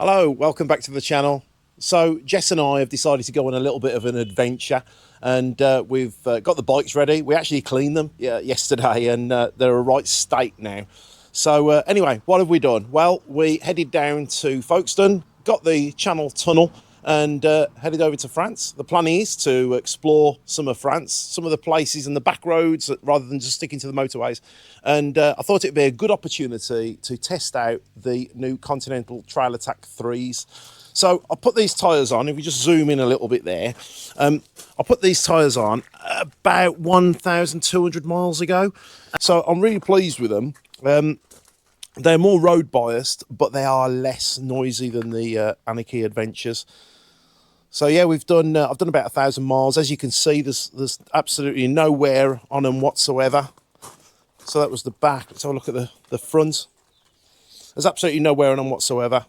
Hello, welcome back to the channel. So Jess and I have decided to go on a little bit of an adventure, and we've got the bikes ready. We actually cleaned them yesterday, and they're a right state now. So anyway, what have we done? Well, we headed down to Folkestone, got the Channel Tunnel, and headed over to France. The plan is to explore some of France, some of the places and the back roads rather than just sticking to the motorways. And I thought it'd be a good opportunity to test out the new Continental Trail Attack 3s. So I'll put these tyres on. If we just zoom in a little bit there, I'll put these tyres on about 1,200 miles ago. So I'm really pleased with them. They're more road biased, but they are less noisy than the Anarchy Adventures. So yeah, I've done about 1,000 miles. As you can see, there's absolutely no wear on them whatsoever. So that was the back. Let's have a look at the front. There's absolutely no wear on them whatsoever.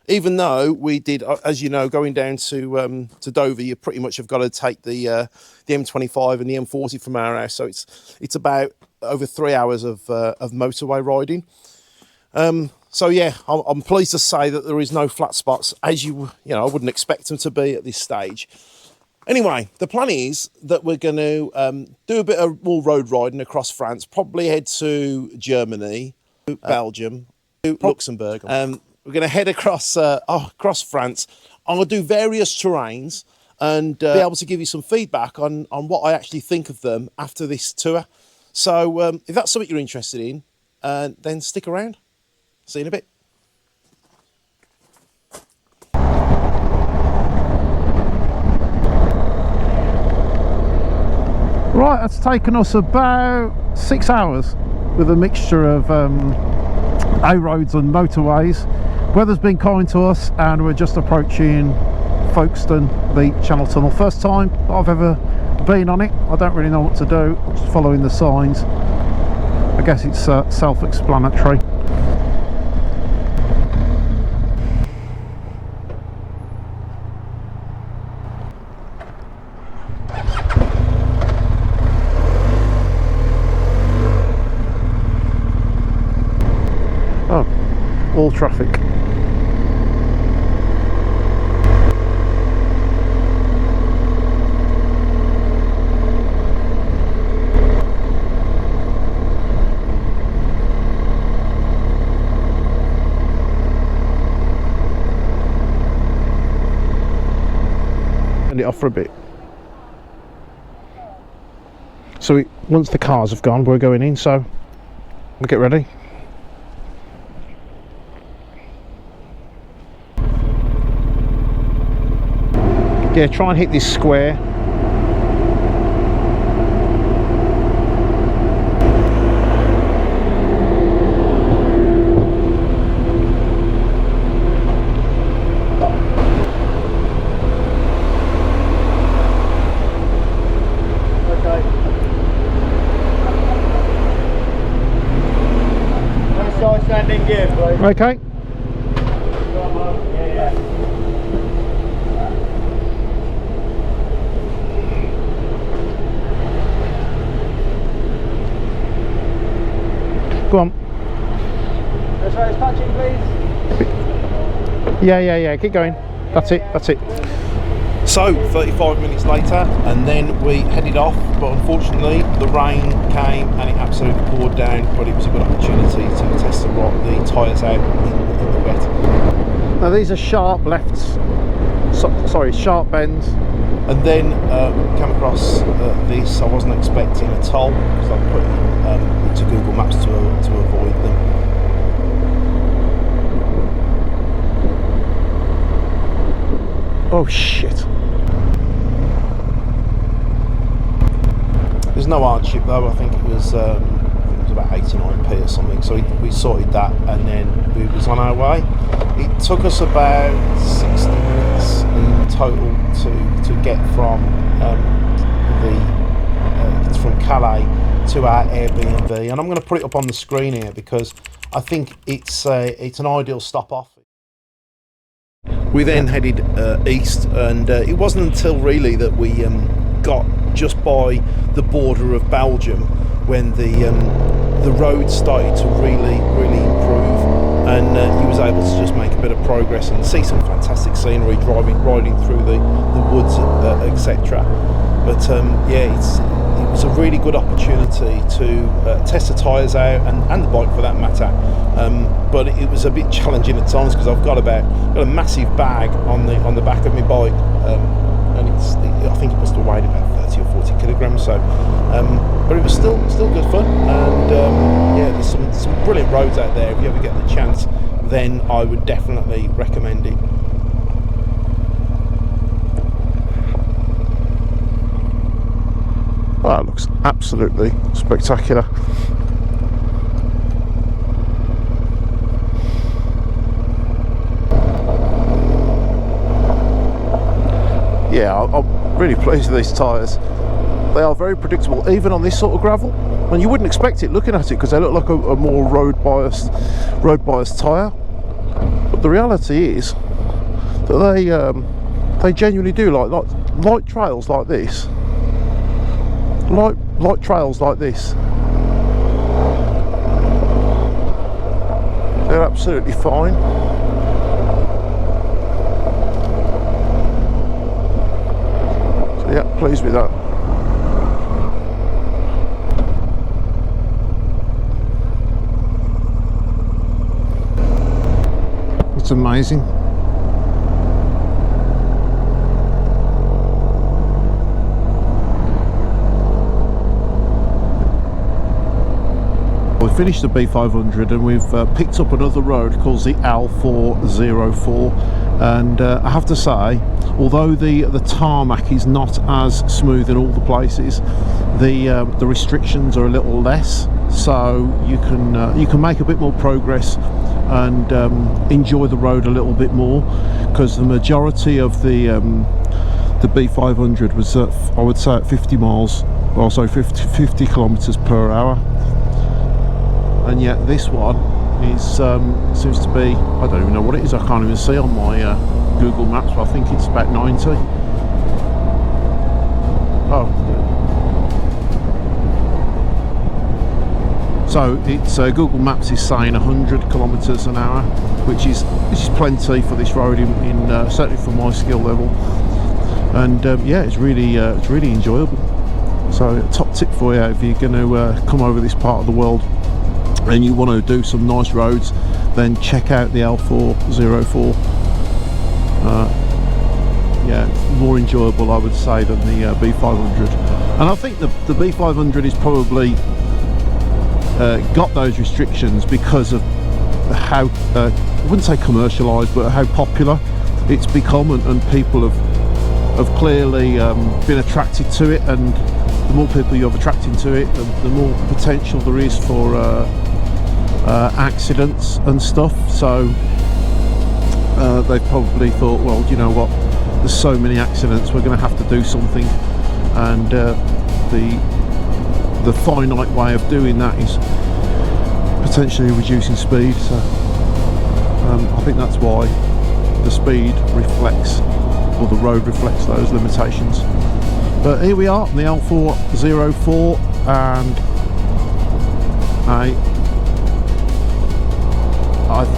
Even though we did, as you know, going down to Dover, you pretty much have got to take the M25 and the M40 from our house. So it's about over 3 hours of motorway riding. So yeah, I'm pleased to say that there is no flat spots, as you know, I wouldn't expect them to be at this stage. Anyway, the plan is that we're going to do a bit of more road riding across France, probably head to Germany, Belgium, Luxembourg. We're going to head across France. I'm going to do various terrains and be able to give you some feedback on what I actually think of them after this tour. So if that's something you're interested in, then stick around. See you in a bit. Right, that's taken us about 6 hours with a mixture of A-roads and motorways. Weather's been kind to us and we're just approaching Folkestone, the Channel Tunnel. First time I've ever been on it. I don't really know what to do, just following the signs. I guess it's self-explanatory. Oh, all traffic. Turn it off for a bit. So once the cars have gone, we're going in, so we'll get ready. Yeah, try and hit this square. Okay. Let's start standing gear, please. Okay. Go on. That's right, it's touching, please. Yeah, keep going. That's it. So 35 minutes later, and then we headed off, but unfortunately the rain came and it absolutely poured down, but it was a good opportunity to test the tyres out in the wet. Now these are sharp lefts, sharp bends. And then came across this. I wasn't expecting a toll because I put it into Google Maps to avoid them. Oh shit. There's no hardship though. I think it was about 89p or something. So we sorted that and then we was on our way. It took us about 60 minutes in total to get from from Calais to our Airbnb, and I'm going to put it up on the screen here because I think it's an ideal stop off. We then headed east, and it wasn't until really that we got just by the border of Belgium when the roads started to really improve, just make a bit of progress and see some fantastic scenery riding through the woods, etc. But yeah, it was a really good opportunity to test the tyres out and the bike for that matter. But it was a bit challenging at times because I've got a massive bag on the back of my bike, and I think it must have weighed about 30 or 40 kilograms. So, but it was still good fun, and yeah, there's some brilliant roads out there. If you ever get the chance, then I would definitely recommend it. Well, that looks absolutely spectacular. Yeah, I'm really pleased with these tyres. They are very predictable, even on this sort of gravel. And you wouldn't expect it looking at it because they look like a more road biased tyre. But the reality is that they genuinely do like light trails like this. Light trails like this. They're absolutely fine. So yeah, pleased with that. It's amazing. We finished the B500 and we've picked up another road called the L404, and I have to say, although the tarmac is not as smooth in all the places, the restrictions are a little less, so you can make a bit more progress and enjoy the road a little bit more, because the majority of the B500 was I would say at 50 miles, also 50 kilometers per hour. And yet this one is seems to be, I don't even know what it is, I can't even see on my Google Maps, but I think it's about 90. Oh, so it's Google Maps is saying 100 kilometers an hour, which is plenty for this road in certainly for my skill level. And yeah, it's really enjoyable. So top tip for you if you're going to come over this part of the world and you want to do some nice roads, then check out the L404. Yeah, more enjoyable I would say than the B500. And I think the B500 is probably got those restrictions because of how I wouldn't say commercialised, but how popular it's become, and people have clearly been attracted to it, and the more people you have attracting to it, the more potential there is for accidents and stuff. So they've probably thought, well, you know what, there's so many accidents, we're going to have to do something, and the finite way of doing that is potentially reducing speed. So I think that's why the speed reflects, or the road reflects, those limitations. But here we are on the L404, and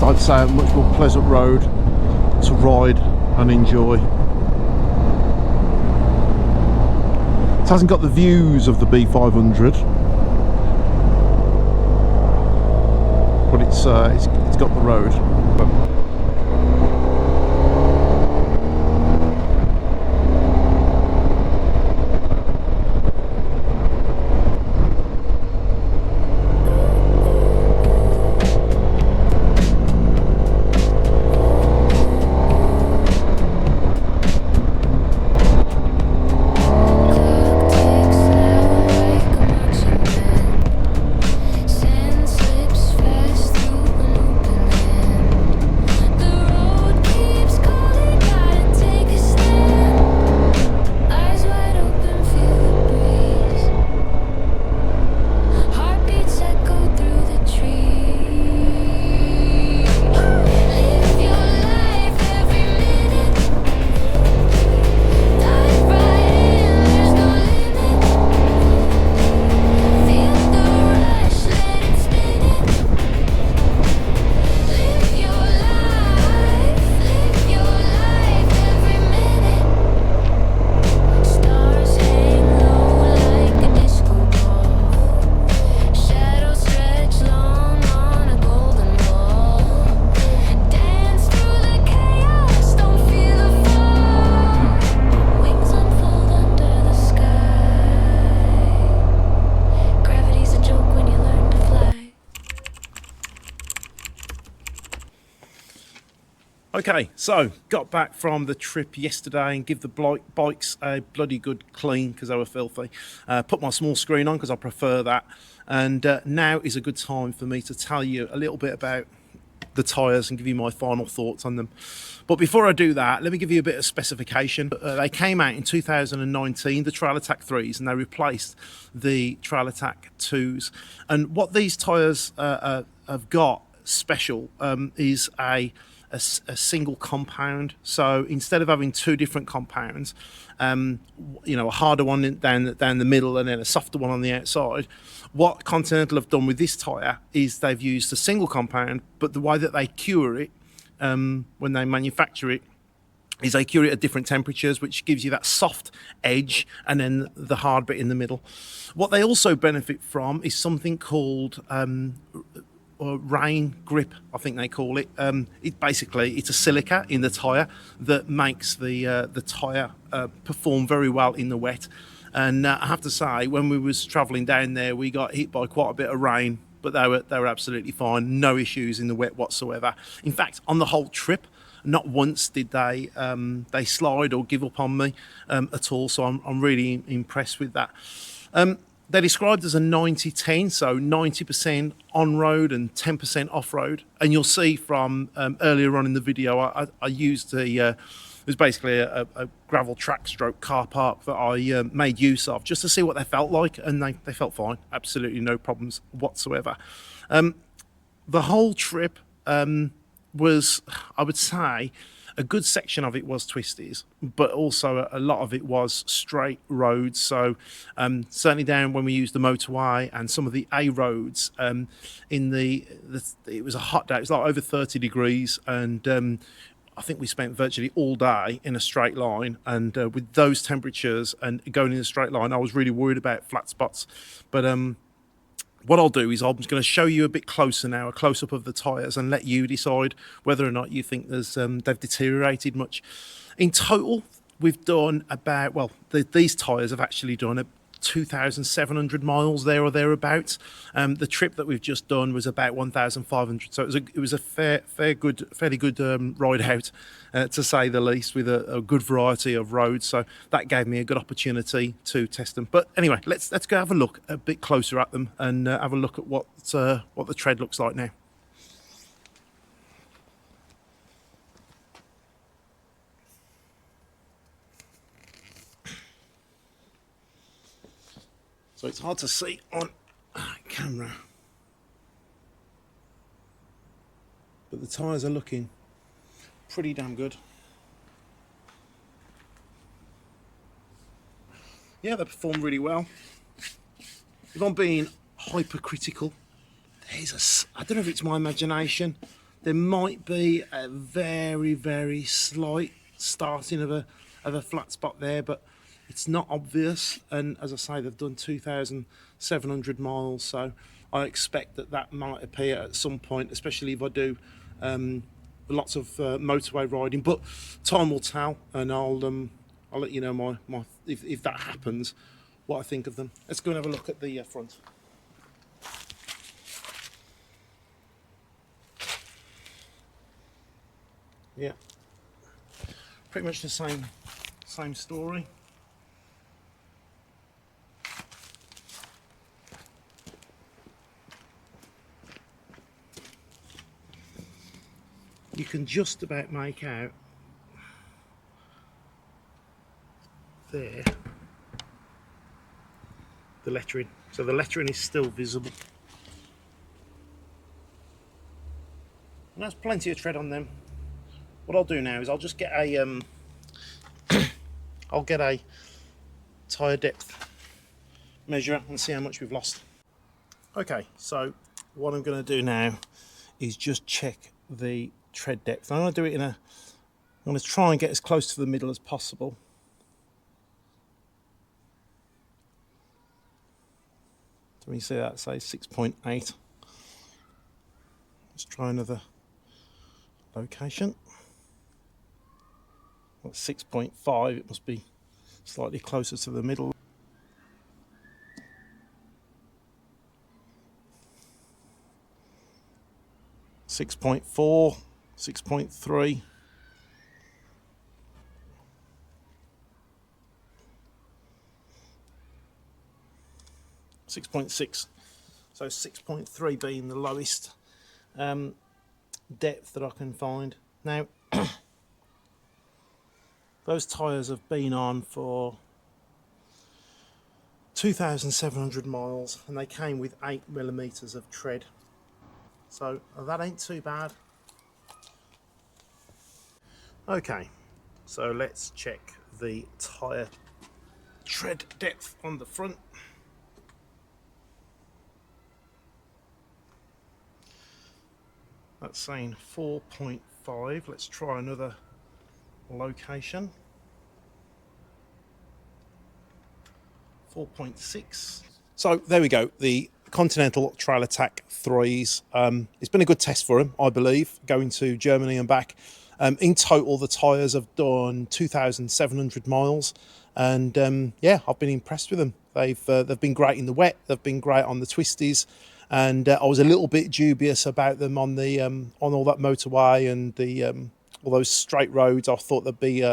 I'd say a much more pleasant road to ride and enjoy. It hasn't got the views of the B500, but it's got the road. Okay, so got back from the trip yesterday and give the bikes a bloody good clean because they were filthy. Put my small screen on because I prefer that. And now is a good time for me to tell you a little bit about the tyres and give you my final thoughts on them. But before I do that, let me give you a bit of specification. They came out in 2019, the Trail Attack 3s, and they replaced the Trail Attack 2s. And what these tyres have got special is a single compound. So instead of having two different compounds, you know, a harder one down the middle and then a softer one on the outside, what Continental have done with this tyre is they've used a single compound, but the way that they cure it when they manufacture it is they cure it at different temperatures, which gives you that soft edge and then the hard bit in the middle. What they also benefit from is something called rain grip, I think they call it. It's a silica in the tyre that makes the tyre perform very well in the wet. And I have to say, when we was travelling down there, we got hit by quite a bit of rain, but they were absolutely fine, no issues in the wet whatsoever. In fact, on the whole trip, not once did they slide or give up on me at all. So I'm really impressed with that. They're described as a 90-10, so 90% on-road and 10% off-road. And you'll see from earlier on in the video, I used it was basically a gravel track stroke car park that I made use of just to see what they felt like, and they felt fine, absolutely no problems whatsoever. The whole trip was, I would say, a good section of it was twisties, but also a lot of it was straight roads. So certainly down when we used the motorway and some of the A roads, it was a hot day. It was like over 30 degrees, and I think we spent virtually all day in a straight line. And with those temperatures and going in a straight line, I was really worried about flat spots. But what I'll do is I'm going to show you a bit closer now, a close-up of the tyres, and let you decide whether or not you think they've deteriorated much. In total, we've done about, these tyres have actually done 2,700 miles there or thereabouts. The trip that we've just done was about 1,500, so it was a fairly good ride out, to say the least, with a good variety of roads. So that gave me a good opportunity to test them. But anyway, let's go have a look a bit closer at them and have a look at what the tread looks like now. So it's hard to see on camera, but the tyres are looking pretty damn good. Yeah, they perform really well. If I'm being hypercritical, I don't know if it's my imagination, there might be a very, very slight starting of a flat spot there, but it's not obvious. And as I say, they've done 2,700 miles, so I expect that might appear at some point, especially if I do lots of motorway riding. But time will tell, and I'll let you know if that happens, what I think of them. Let's go and have a look at the front. Yeah, pretty much the same story. You can just about make out there the lettering, so the lettering is still visible, and that's plenty of tread on them. What I'll do now is I'll just get a tyre depth measure and see how much we've lost. Okay, so what I'm going to do now is just check the tread depth. I'm going to do it I'm going to try and get as close to the middle as possible. So when you see that, say 6.8. Let's try another location. Well, 6.5, it must be slightly closer to the middle. .4, 6.3. 6.6. So 6.3 being the lowest depth that I can find. Now, those tyres have been on for 2,700 miles and they came with 8mm of tread. So that ain't too bad. Okay, so let's check the tyre tread depth on the front. That's saying 4.5. Let's try another location. 4.6. So there we go, the Continental Trail Attack 3s. It's been a good test for them, I believe, going to Germany and back. In total, the tyres have done 2,700 miles, and yeah, I've been impressed with them. They've been great in the wet, they've been great on the twisties, and I was a little bit dubious about them on the on all that motorway and the all those straight roads. I thought there'd be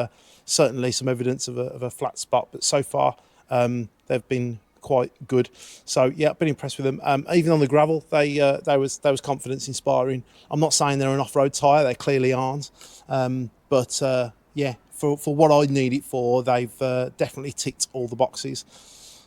certainly some evidence of a flat spot, but so far they've been quite good. So yeah, I've been impressed with them. Even on the gravel, they was confidence inspiring. I'm not saying they're an off-road tyre, they clearly aren't, but yeah, for what I need it for, they've definitely ticked all the boxes.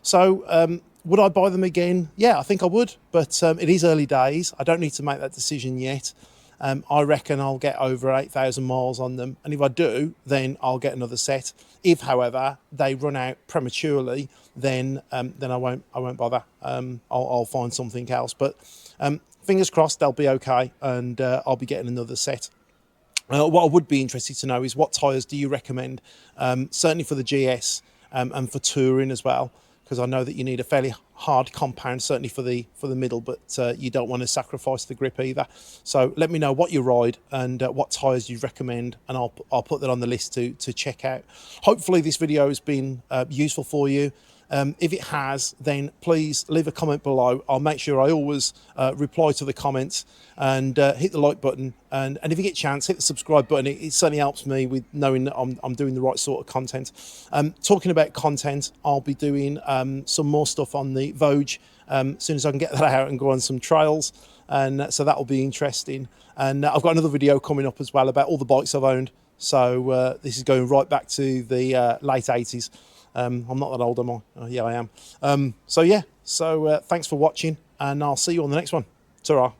So would I buy them again? Yeah, I think I would, but it is early days. I don't need to make that decision yet. I reckon I'll get over 8,000 miles on them, and if I do, then I'll get another set. If, however, they run out prematurely, then I won't bother. I'll find something else. But fingers crossed, they'll be okay, and I'll be getting another set. What I would be interested to know is what tyres do you recommend? Certainly for the GS and for touring as well, because I know that you need a fairly hard compound, certainly for the middle, but you don't want to sacrifice the grip either. So let me know what you ride and what tyres you recommend, and I'll put that on the list to check out. Hopefully this video has been useful for you. If it has, then please leave a comment below. I'll make sure I always reply to the comments, and hit the like button, and if you get a chance, hit the subscribe button. It certainly helps me with knowing that I'm doing the right sort of content. Talking about content, I'll be doing some more stuff on the Vogue as soon as I can get that out and go on some trails, and so that will be interesting. And I've got another video coming up as well about all the bikes I've owned. So this is going right back to the late 80s. I'm not that old, am I? Oh, yeah, I am. So yeah, thanks for watching, and I'll see you on the next one. Ta-ra.